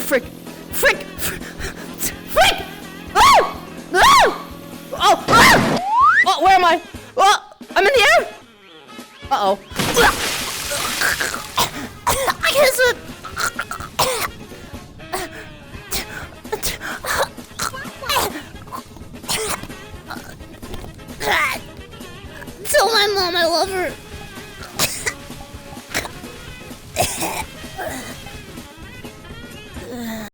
frick! Frick! Frick! Oh! Oh! Oh! Oh! Oh, where am I? Oh! I'm in the air? Uh-oh. I can't swim! Tell my mom I love her.